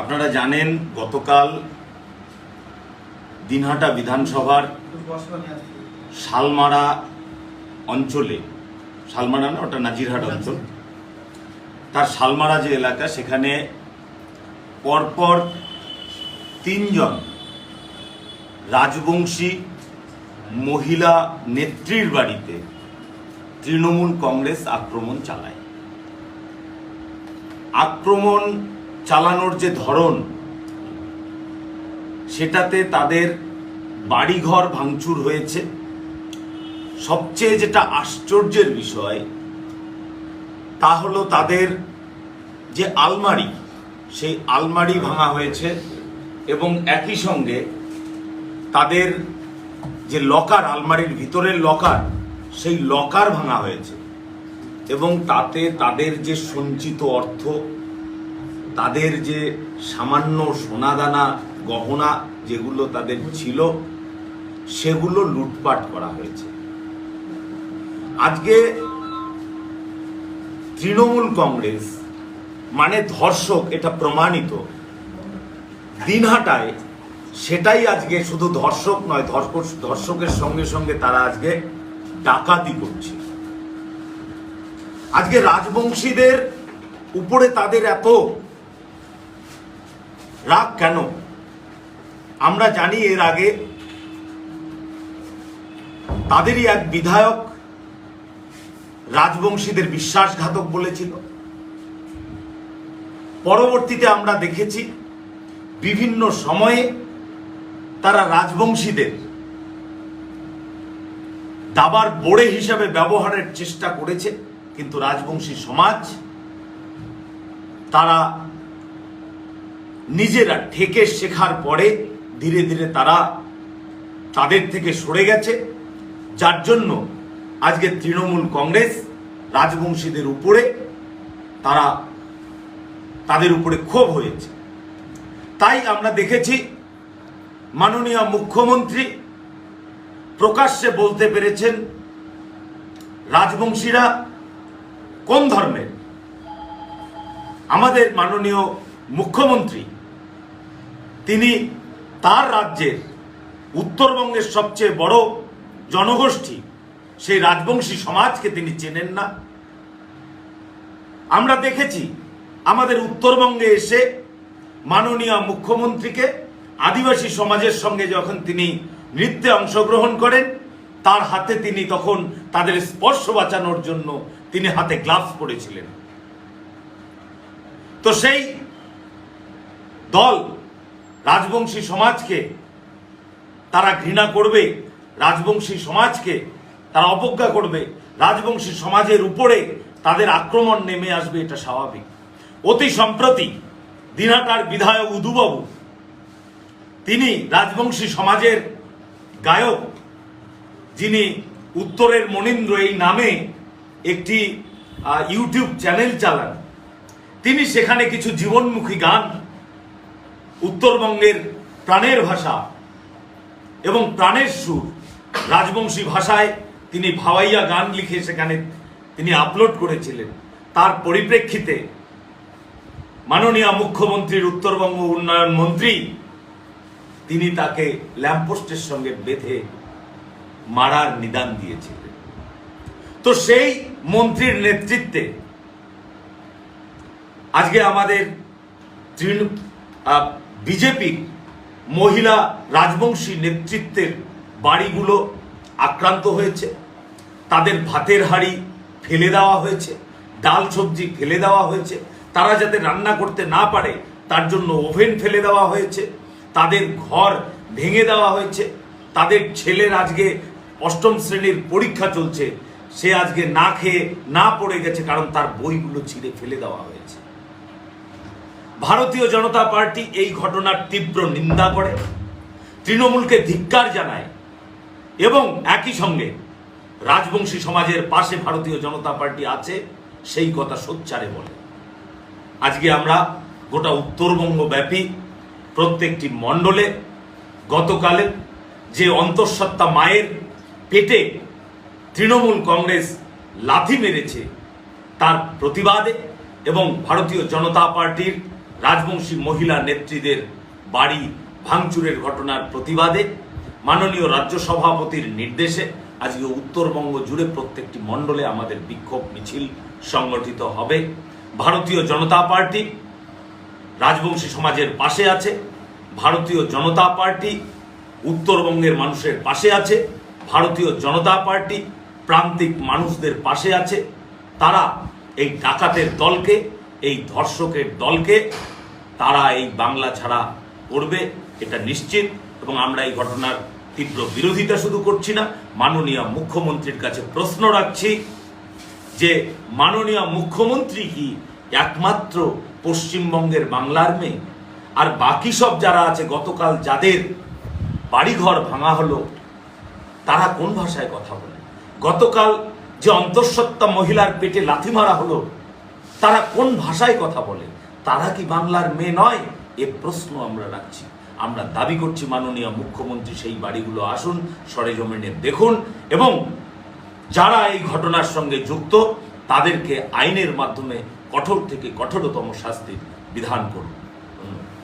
আপনারা জানেন গতকাল দিনহাটা বিধানসভার শালমারা অঞ্চলে, শালমারা না ওটা নাজিরহাট অঞ্চল, তার শালমারা যে এলাকা, সেখানে পরপর 3 জন রাজবংশী মহিলা নেত্রীর বাড়িতে তৃণমূল কংগ্রেস আক্রমণ চালায়। আক্রমণ চালানোর যে ধরন, সেটাতে তাদের বাড়িঘর ভাঙচুর হয়েছে। সবচেয়ে যেটা আশ্চর্যের বিষয় তা হলো তাদের যে আলমারি, সেই আলমারি ভাঙা হয়েছে এবং একই সঙ্গে তাদের যে লকার, আলমারির ভিতরের লকার, সেই লকার ভাঙা হয়েছে এবং তাতে তাদের যে সঞ্চিত অর্থ, তাদের যে সামান্য সোনাদানা গহনা যেগুলো তাদের ছিল, সেগুলো লুটপাট করা হয়েছে। আজকে তৃণমূল কংগ্রেস মানে ধর্ষক, এটা প্রমাণিত। দিনহাটায় সেটাই আজকে শুধু ধর্ষক নয়, ধর্ষকের সঙ্গে সঙ্গে তারা আজকে ডাকাতি করছে। আজকে রাজবংশীদের উপরে তাদের এত রাগ কেন? আমরা জানি এর আগে তাদেরই এক বিধায়ক রাজবংশীদের বিশ্বাসঘাতক বলেছিল। পরবর্তীতে আমরা দেখেছি বিভিন্ন সময়ে তারা রাজবংশীদের দাবার বোড়ে হিসাবে ব্যবহারের চেষ্টা করেছে, কিন্তু রাজবংশী সমাজ তারা নিজেরা ঠেকে শেখার পরে ধীরে ধীরে তারা তাদের থেকে সরে গেছে, যার জন্য আজকে তৃণমূল কংগ্রেস রাজবংশীদের উপরে তাদের উপরে ক্ষোভ হয়েছে। তাই আমরা দেখেছি মাননীয় মুখ্যমন্ত্রী প্রকাশ্যে বলতে পেরেছেন রাজবংশীরা কোন ধর্মের। আমাদের মাননীয় মুখ্যমন্ত্রী তিনি তার রাজ্যের উত্তরবঙ্গের সবচেয়ে বড় জনগোষ্ঠী, সেই রাজবংশী সমাজকে তিনি চেনেন না। আমরা দেখেছি আমাদের উত্তরবঙ্গে এসে মাননীয় মুখ্যমন্ত্রীকে আদিবাসী সমাজের সঙ্গে যখন তিনি নৃত্যে অংশগ্রহণ করেন, তার হাতে তিনি তখন তাদের স্পর্শ বাঁচানোর জন্য তিনি হাতে গ্লাভস পরেছিলেন। তো সেই দল রাজবংশী সমাজকে তারা ঘৃণা করবে, রাজবংশী সমাজকে তারা অবজ্ঞা করবে, রাজবংশী সমাজের উপরে তাদের আক্রমণ নেমে আসবে, এটা স্বাভাবিক। অতি সম্প্রতি দিনহাটার বিধায়ক উদুবাবু, তিনি রাজবংশী সমাজের গায়ক, যিনি উত্তরের মনীন্দ্র এই নামে একটি ইউটিউব চ্যানেল চালান, তিনি সেখানে কিছু জীবনমুখী গান, উত্তরবঙ্গের প্রাণের ভাষা এবং প্রাণের সুর রাজবংশী ভাষায় তিনি ভাওয়াইয়া গান লিখে সেখানে তিনি আপলোড করেছিলেন। তার পরিপ্রেক্ষিতে মাননীয় মুখ্যমন্ত্রীর উত্তরবঙ্গ উন্নয়ন মন্ত্রী তিনি তাকে ল্যাম্পপোস্টের সঙ্গে বেঁধে মারার নিদান দিয়েছিলেন। তো সেই মন্ত্রীর নেতৃত্বে আজকে আমাদের বিজেপি মহিলা রাজবংশী নেতৃত্বের বাড়িগুলো আক্রান্ত হয়েছে, তাদের ভাতের হাঁড়ি ফেলে দেওয়া হয়েছে, ডাল সবজি ফেলে দেওয়া হয়েছে, তারা যাতে রান্না করতে না পারে তার জন্য ওভেন ফেলে দেওয়া হয়েছে, তাদের ঘর ভেঙে দেওয়া হয়েছে, তাদের ছেলের আজকে 8ম শ্রেণীর পরীক্ষা চলছে, সে আজকে না খেয়ে না পড়ে গেছে, কারণ তার বইগুলো ছিঁড়ে ফেলে দেওয়া হয়েছে। ভারতীয় জনতা পার্টি এই ঘটনার তীব্র নিন্দা করে, তৃণমূলকে ধিক্কার জানায় এবং একই সঙ্গে রাজবংশী সমাজের পাশে ভারতীয় জনতা পার্টি আছে সেই কথা সোচ্চারে বলে। আজকে আমরা গোটা উত্তরবঙ্গ ব্যাপী প্রত্যেকটি মণ্ডলে গতকালে যে অন্তঃসত্ত্বা মায়ের পেটে তৃণমূল কংগ্রেস লাথি মেরেছে তার প্রতিবাদে এবং ভারতীয় জনতা পার্টির রাজবংশী মহিলা নেত্রীদের বাড়ি ভাঙচুরের ঘটনার প্রতিবাদে মাননীয় রাজ্য সভাপতির নির্দেশে আজকে উত্তরবঙ্গ জুড়ে প্রত্যেকটি মণ্ডলে আমাদের বিক্ষোভ মিছিল সংগঠিত হবে। ভারতীয় জনতা পার্টি রাজবংশী সমাজের পাশে আছে, ভারতীয় জনতা পার্টি উত্তরবঙ্গের মানুষের পাশে আছে, ভারতীয় জনতা পার্টি প্রান্তিক মানুষদের পাশে আছে। তারা এই ডাকাতের দলকে, এই ধর্ষকের দলকে তারা এই বাংলা ছাড়া করবে, এটা নিশ্চিত। এবং আমরা এই ঘটনার তীব্র বিরোধিতা শুধু করছি না, মাননীয় মুখ্যমন্ত্রীর কাছে প্রশ্ন রাখছি যে মাননীয় মুখ্যমন্ত্রী কি একমাত্র পশ্চিমবঙ্গের বাংলার মেয়ে? আর বাকি সব যারা আছে, গতকাল যাদের বাড়িঘর ভাঙা হলো, তারা কোন ভাষায় কথা বলে? গতকাল যে অন্তঃসত্ত্বা মহিলার পেটে লাথি মারা হলো, তারা কোন ভাষায় কথা বলে? তারা কি বাংলার মেয়ে নয়? এ প্রশ্ন আমরা রাখছি। আমরা দাবি করছি মাননীয় মুখ্যমন্ত্রী সেই বাড়িগুলো আসুন, সরেজমিনে দেখুন এবং যারা এই ঘটনার সঙ্গে যুক্ত তাদেরকে আইনের মাধ্যমে কঠোর থেকে কঠোরতম শাস্তির বিধান করুন। ধন্যবাদ।